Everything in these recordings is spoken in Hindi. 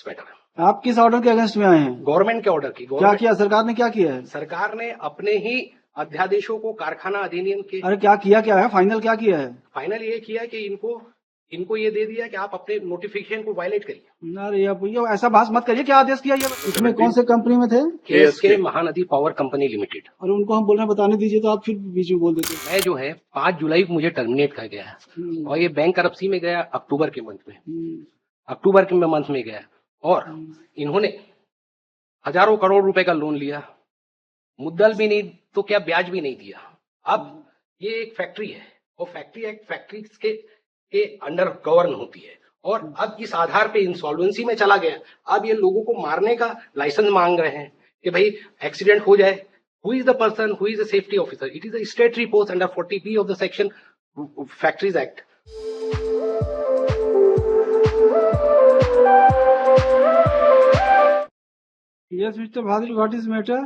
मैटर। आप किस ऑर्डर के अगेंस्ट में आए हैं? गवर्नमेंट के ऑर्डर की। क्या किया सरकार ने, क्या किया है? सरकार ने अपने ही अध्यादेशों को कारखाना अधिनियम के। अरे क्या किया, क्या है फाइनल, क्या किया है? फाइनल ये किया कि इनको ये दे दिया कि आप अपने नोटिफिकेशन को वायलेट करिए। अरे ये ऐसा बात मत करिए, क्या आदेश किया ये? इसमें कौन से कंपनी में थे? KSK Mahanadi power company limited. और उनको हम बोल रहे हैं बताने दीजिए, तो आप फिर बीच में बोल देते हैं। मैं जो है 5 जुलाई को मुझे टर्मिनेट कर गया है और ये बैंक करप्सी में गया अक्टूबर के मंथ में गया और इन्होंने हजारों करोड़ रुपए का लोन लिया, मुद्दल भी नहीं तो क्या ब्याज भी नहीं दिया। अब ये एक फैक्ट्री है और फैक्ट्री एक्ट फैक्ट्रीज के अंडर गवर्न होती है और अब इस आधार पे इंसॉल्वेंसी में चला गया। अब ये लोगों को मारने का लाइसेंस मांग रहे हैं कि भाई एक्सीडेंट हो जाए, who is the person who is the safety officer? It is a स्टेटरी post under 40B of the section factories act. Yes, Mr. Bhadri, what is matter?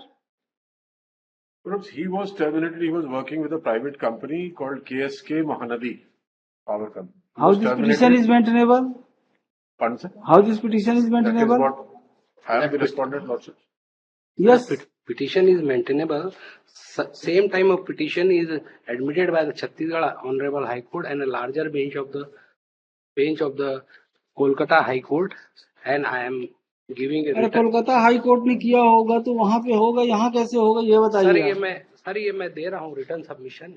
Perhaps he was terminated. He was working with a private company called KSK Mahanadi Power Company. How this petition is maintainable? Pardon, sir? How this petition is maintainable? That is what I am the respondent, Lordship. Yes. Petition is maintainable. Same time of petition is admitted by the Chhattisgarh Honorable High Court and a larger bench of the Kolkata High Court, and I am giving a अरे कोलकाता हाई कोर्ट ने किया होगा तो वहाँ पे होगा, यहाँ कैसे होगा ये बताइए। सर ये मैं दे रहा हूँ रिटर्न सबमिशन।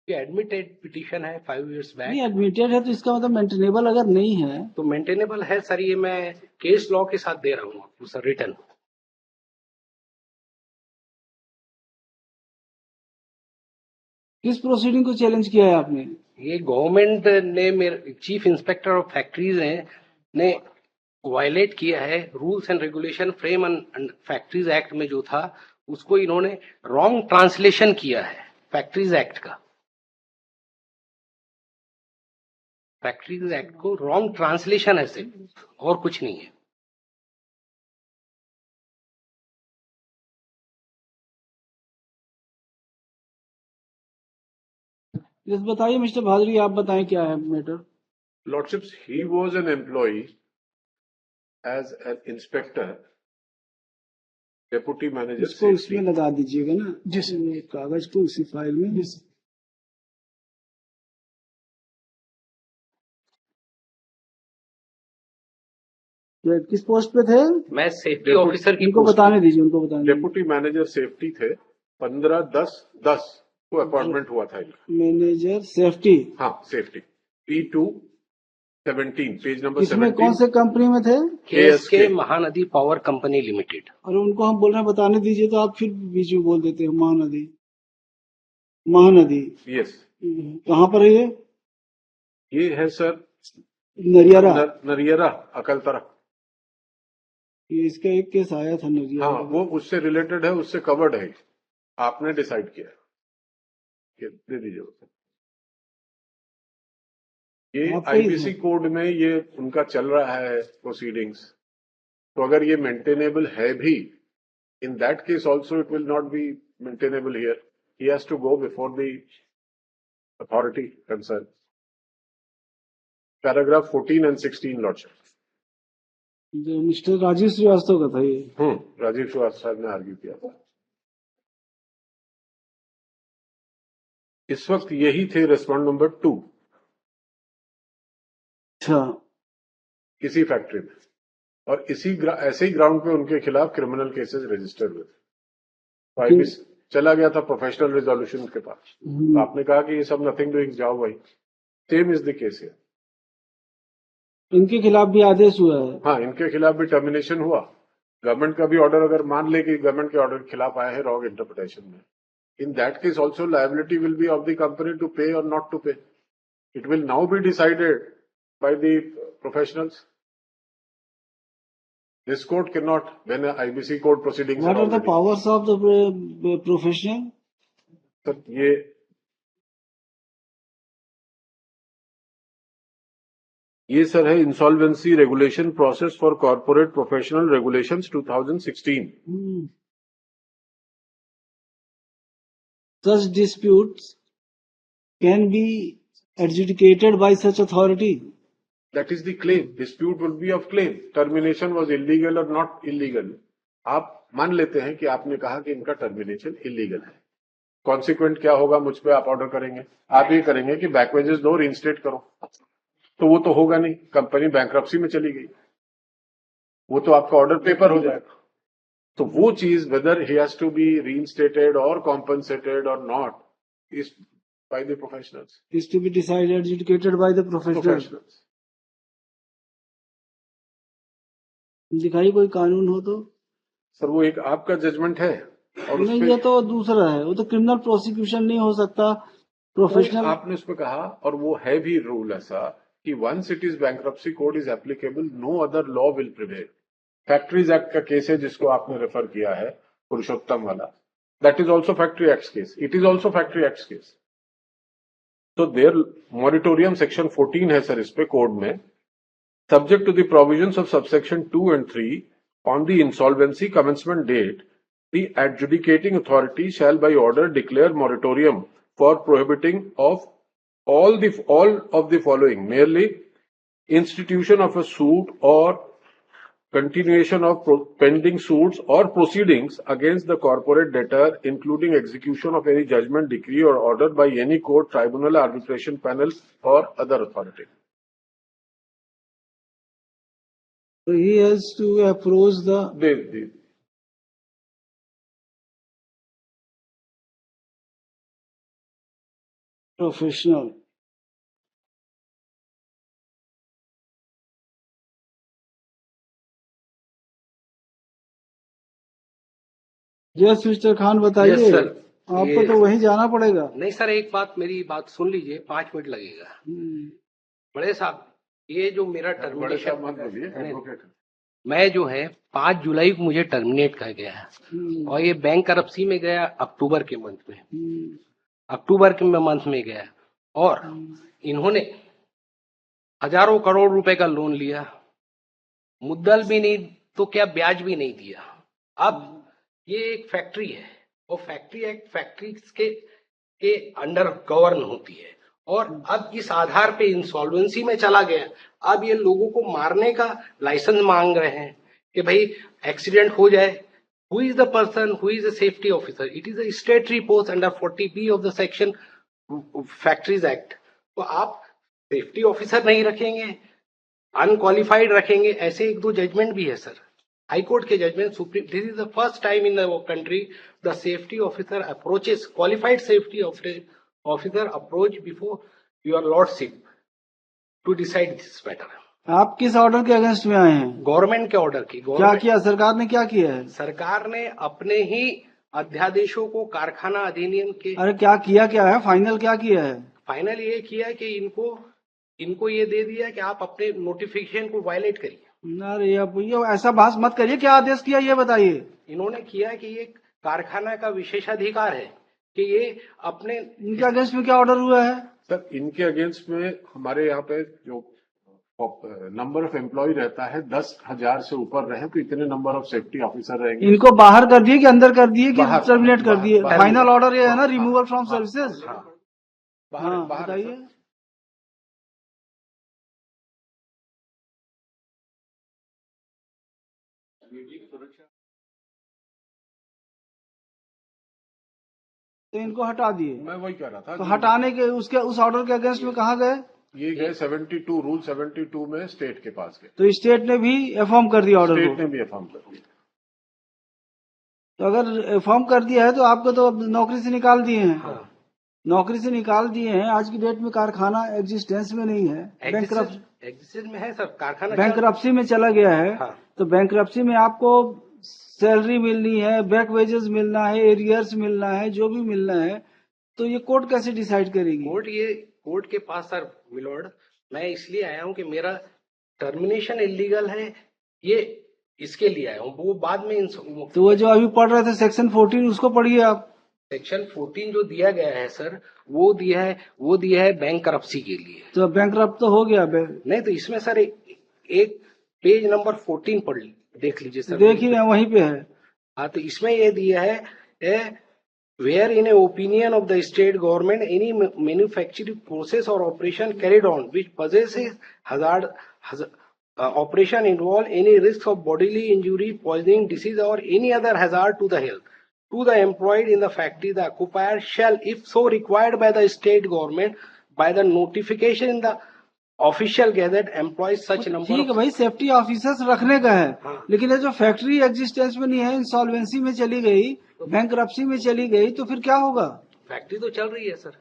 ये एडमिटेड पिटीशन है 5 years बैक। नहीं एडमिटेड है तो इसका मतलब मेंटेनेबल अगर नहीं है तो मेंटेनेबल है सर। ये मैं केस लॉ के साथ दे रहा हूँ आपको सर रिटर्न। किस प्रोसीडिंग को चैलेंज किया है आपने? ये गवर्नमेंट ने मेरे चीफ इंस्पेक्टर ऑफ फैक्ट्रीज ने वायलेट किया है rules and regulation frame and factories act में जो था उसको इन्होंने रॉन्ग ट्रांसलेशन किया है फैक्ट्रीज एक्ट का। फैक्ट्रीज एक्ट को रॉन्ग ट्रांसलेशन है सिर्फ, और कुछ नहीं है। यस बताइए मिस्टर भादरी, आप बताएं क्या है matter? Lordships, he was an employee as an inspector, deputy manager. इसको उसमें लगा दीजिएगा ना, जिस कागज को उसी फाइल में। किस पोस्ट पे थे? मैं सेफ्टी ऑफिसर की उनको बताने दीजिए, उनको बताने। डेप्यूटी मैनेजर सेफ्टी थे। 15/10/10 को अपॉइंटमेंट हुआ था इनका। मैनेजर सेफ्टी, हाँ सेफ्टी, P217 पेज नंबर 17। इसमें कौन से कंपनी में थे? KSK Mahanadi power company limited. और उनको हम बोल रहे हैं बताने दीजिए तो आप फिर बीच में बोल देते हैं महानदी। यस। कहाँ पर है ये है सर नरियरा अकलतरा। ये इसका एक केस आया था नरियरा। हाँ वो उससे रिलेटेड है, उससे कवर्ड है। आपने डिसाइड किया, ये दे दीजिए। ये IBC कोड में ये उनका चल रहा है प्रोसीडिंग्स। तो अगर ये मेंटेनेबल है भी, in that case also it will not be maintainable here. He has to go before the authority concern. Paragraph 14 and 16 lordship. जो मिस्टर राजीव श्रीवास्तव का था ये। राजीव श्रीवास्तव ने आर्ग्यू किया था। इस वक्त यही थे रेस्पोंड नंबर 2। अच्छा, इसी फैक्ट्री में और ऐसे ही ग्राउंड पे उनके खिलाफ क्रिमिनल केसेस रजिस्टर्ड हुए। IBC चला गया था प्रोफेशनल रिजोल्यूशन के पास। तो आपने कहा कि ये सब नथिंग डूइंग, जाओ भाई। सेम इज द केस है। इनके खिलाफ भी आदेश हुआ है? हाँ, इनके खिलाफ भी टर्मिनेशन हुआ। गवर्नमेंट का भी ऑर्डर, अगर मान ले कि गवर्नमेंट के ऑर्डर के खिलाफ आया है रॉन्ग इंटरप्रिटेशन में, in that case also liability will be of the company to pay और not to pay. It will now be decided by the professionals. This court cannot, when a IBC court proceedings. What are the powers of the professional? Sir, ये सर है insolvency regulation process for corporate professional regulations 2016। Such disputes can be adjudicated by such authority. That is the claim. Dispute will be of claim. Termination was illegal or not illegal. आप मान लेते हैं कि आपने कहा कि इनका टर्मिनेशन इलीगल है. कॉन्सिक्वेंट क्या होगा? मुझ पे आप ऑर्डर करेंगे, आप ये करेंगे कि बैक वेजेस दो, रीइंस्टेट करो. तो वो तो होगा नहीं, कंपनी बैंकरप्सी में चली गई, वो तो आपका ऑर्डर पेपर हो जाएगा. तो वो चीज whether he has to be reinstated और कॉम्पनसेटेड और not is by the professionals. is to be decided, adjudicated by the professionals. दिखाई कोई कानून हो तो. सर वो एक आपका जजमेंट है और नहीं, उसपे ये तो दूसरा है, वो तो क्रिमिनल प्रोसिक्यूशन नहीं हो सकता. प्रोफेशनल आपने उसमें कहा, और वो है भी रूल ऐसा कि once it is bankruptcy code is applicable, no other law will prevail. Factories act का केस है जिसको आपने रेफर किया है, पुरुषोत्तम वाला. That is also factory act case. It is also factory act case. तो देयर मॉरिटोरियम सेक्शन 14 है सर इस पे कोड में. Subject to the provisions of subsection 2 and 3, on the insolvency commencement date, the adjudicating authority shall by order declare moratorium for prohibiting of all of the following: merely institution of a suit or continuation of pending suits or proceedings against the corporate debtor, including execution of any judgment, decree or order by any court, tribunal, arbitration panel or other authority. So he has to approach the professional. Yes mister Khan बताइए. Yes, sir. आपको तो वहीं जाना पड़ेगा. नहीं सर, एक बात, मेरी बात सुन लीजिए, 5 मिनट लगेगा. बड़े साहब, ये जो मेरा टर्मिनेशन, मैं जो है 5 जुलाई को मुझे टर्मिनेट कर गया है और ये बैंक करप्सी में गया अक्टूबर के मंथ में. अक्टूबर के मंथ में गया और इन्होंने हजारों करोड़ रुपए का लोन लिया, मुद्दल भी नहीं तो क्या ब्याज भी नहीं दिया. अब ये एक फैक्ट्री है और फैक्ट्री एक्ट फैक्ट्रीज के अंडर गवर्न होती है और अब इस आधार पे इंसॉल्वेंसी में चला गया. अब ये लोगों को मारने का लाइसेंस मांग रहे हैं कि भाई एक्सीडेंट हो जाए. Who is the person who is the safety officer? It is a स्टेटरी post under 40B of the section factories act. तो आप सेफ्टी ऑफिसर नहीं रखेंगे, अनक्वालिफाइड रखेंगे. ऐसे 1-2 जजमेंट भी है सर, हाई कोर्ट के judgment. Supreme, this is the first time in the country the safety officer approaches, qualified safety officer approach before your lordship to decide this matter. आप किस ऑर्डर के अगेंस्ट में आए हैं? गवर्नमेंट के ऑर्डर की. क्या किया सरकार ने? क्या किया है सरकार ने? अपने ही अध्यादेशों को कारखाना अधिनियम के. अरे क्या किया, क्या है फाइनल, क्या किया है? फाइनल ये किया कि इनको ये दे दिया कि आप अपने नोटिफिकेशन को वायलेट करिए. अरे ये ऐसा बहस मत करिए. क्या आदेश किया ये बताइए. इन्होंने किया कि ये कारखाना का विशेषाधिकार है कि ये अपने. इनके अगेंस्ट में क्या ऑर्डर हुआ है सर? इनके अगेंस्ट में हमारे यहाँ पे जो नंबर ऑफ एम्प्लॉय रहता है 10,000 से ऊपर रहे तो इतने नंबर ऑफ सेफ्टी ऑफिसर रहेंगे. इनको बाहर कर दिए कि अंदर कर दिए कि टर्मिनेट कर दिए? बाहर। फाइनल ऑर्डर ये है ना, रिमूवल फ्रॉम सर्विसेज. बाहर बताइए. तो इनको हटा दिए. मैं वही कह रहा था. तो हटाने के उस ऑर्डर के अगेंस्ट में कहाँ गए? ये गए 72 रूल 72 में स्टेट के पास गए. तो स्टेट ने भी एफॉर्म कर दिया ऑर्डर स्टेट को. ने भी एफॉर्म कर दिया. तो अगर एफॉर्म कर दिया है तो आपको तो अब नौकरी से निकाल दिए हैं. हाँ. नौकरी से निकाल दिए हैं. आज की डेट में कारखाना एग्जिस्टेंस में नहीं है, एग्जिस्टेंस में है सर. कारखाना बैंकरप्सी में चला गया है. हाँ. तो बैंकरप्सी में आपको सैलरी मिलनी है, बैक वेजेस मिलना है, एरियर्स मिलना है, जो भी मिलना है. तो ये कोर्ट कैसे डिसाइड करेगी? कोर्ट के पास सर मिलोड, मैं इसलिए आया हूँ कि मेरा टर्मिनेशन इलीगल है, ये इसके लिए आया हूँ. वो बाद में तो वो जो अभी पढ़ रहे थे सेक्शन 14 उसको पढ़िए आप. सेक्शन 14 जो दिया गया है सर, वो दिया है बैंक करप्सी के लिए. तो बैंकरप्ट तो हो गया. नहीं तो इसमें सर एक पेज नंबर 14 पढ़ देख लीजिए सर. देखिए वहीं पे है. हाँ, तो इसमें ये दिया है where in a opinion of the state government any manufacturing process or operation carried on which possesses operation involve any risk of bodily injury, poisoning, disease or any other hazard to the health to the employed in the factory, the occupier shall, if so required by the state government, by the notification in the official gazette employ such number. ठीक है भाई, सेफ्टी ऑफिसर्स रखने का है। हाँ। लेकिन ये जो फैक्ट्री एग्जिस्टेंस में नहीं है, इंसॉल्वेंसी में चली गई, बैंकरप्सी में चली गई, तो फिर क्या होगा? फैक्ट्री तो चल रही है सर,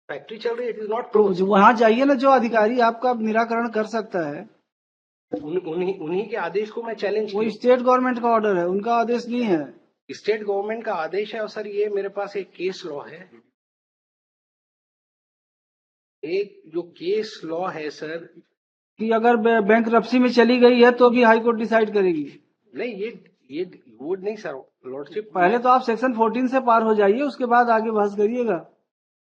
फैक्ट्री चल रही है, इट इज नॉट। तो वहां जाइए ना, जो अधिकारी आपका निराकरण कर सकता है, उन्हीं के आदेश को मैं चैलेंज। वो स्टेट गवर्नमेंट का ऑर्डर है, उनका आदेश नहीं है। स्टेट गवर्नमेंट का आदेश है। और सर ये मेरे पास एक केस लॉ है, एक जो केस लॉ है सर, कि अगर बैंकरप्सी में चली गई है तो भी हाई कोर्ट डिसाइड करेगी। नहीं, ये वो नहीं सर, लॉर्डशिप। पहले तो आप सेक्शन 14 से पार हो जाइए, उसके बाद आगे बहस करिएगा।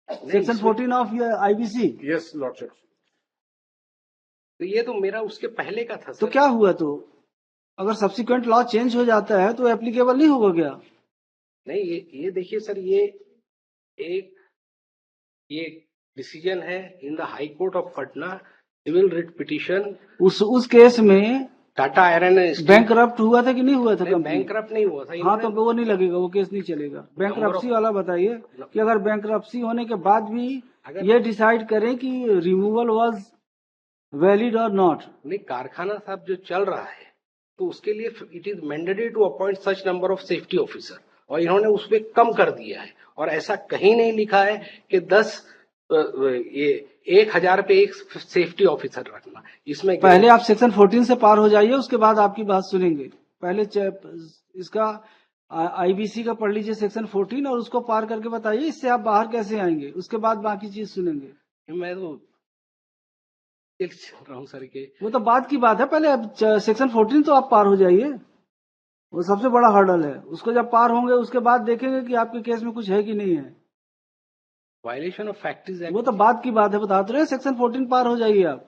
Section 14 of IBC. Yes lordship. तो ये तो मेरा उसके पहले का था सर। तो क्या हुआ? तो अगर सब्सिक्वेंट लॉ चेंज हो जाता है तो एप्लीकेबल नहीं होगा क्या? नहीं, ये देखिए सर, ये डिसीजन है in the high court of Patna, civil writ petition. उस केस में टाटा आयरन बैंकरप्ट हुआ था कि नहीं हुआ था? बैंकरप्ट नहीं हुआ था। हाँ, तो वो नहीं लगेगा, वो केस नहीं चलेगा। बैंकरप्सी वाला बताइए कि अगर बैंकरप्सी होने के बाद भी ये डिसाइड करें कि रिमूवल वाज वैलिड और नॉट। नहीं, कारखाना साहब जो चल रहा है तो उसके लिए it is mandatory to appoint such number of safety officer, और इन्होंने उसमें कम कर दिया है। और ऐसा कहीं नहीं लिखा है कि 1000 पे एक सेफ्टी ऑफिसर रखना। इसमें पहले आप सेक्शन 14 से पार हो जाइए, उसके बाद आपकी बात सुनेंगे। पहले इसका आईबीसी का पढ़ लीजिए सेक्शन 14, और उसको पार करके बताइए इससे आप बाहर कैसे आएंगे, उसके बाद बाकी चीज सुनेंगे। मैं तो चल रहा हूँ सर के, वो तो बात की बात है। पहले सेक्शन 14 तो आप पार हो जाइए, वो सबसे बड़ा हर्डल है। उसको जब पार होंगे उसके बाद देखेंगे कि आपके केस में कुछ है कि नहीं है। वायलेशन ऑफ फैक्ट्रीज एक्ट, वो तो बात की बात है, बता तो रहे। सेक्शन 14 पार हो जाइए आप।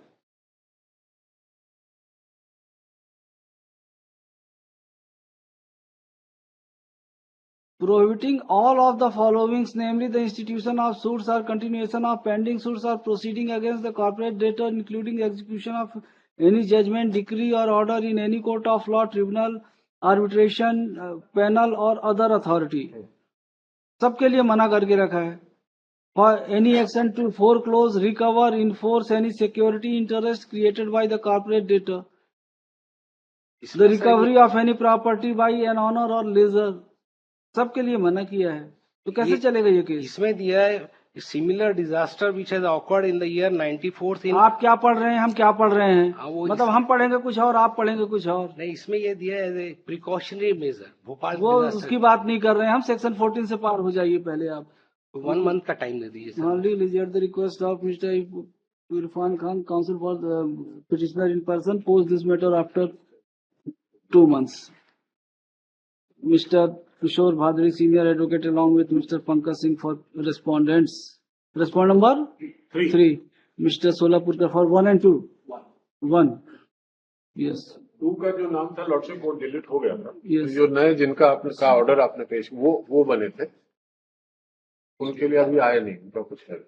Prohibiting all of the followings, namely the institution of suits or continuation of pending suits or proceeding against the corporate debtor, including execution of any judgment, decree or order in any court of law, tribunal, arbitration, panel or other authority, सबके लिए मना करके रखा है। For any action to foreclose, recover, enforce any security interest created by the corporate debtor, the recovery of any property by an owner or lessor, सबके लिए मना किया है। तो कैसे चलेगा ये केस? इसमें दिया है similar disaster which has occurred in the year 94 इन। आप क्या पढ़ रहे हैं, हम क्या पढ़ रहे हैं? मतलब हम पढ़ेंगे कुछ और, आप पढ़ेंगे कुछ और। नहीं, इसमें ये दिया है प्रिकॉशनरी मेजर भोपाल। वो उसकी बात नहीं कर रहे हैं हम। सेक्शन 14 से पार हो जाइए पहले आप। 1 मंथ का टाइम दे दीजिए। Only the request of mister Irfan Khan, council for petitioner in person, post this matter after 2 months. Mr. Kishore Bhadri, senior advocate, along with Mr. Pankaj Singh for respondents. Respondent number 3. Mr. Solapurkar for 1 and 2. 1. Yes. 2 का जो नाम था लॉर्डशिप वो डिलीट हो गया था। Yes. तो जो नए जिनका आपने का ऑर्डर आपने पेश वो बने थे, उनके लिए अभी आया नहीं, उनका कुछ है।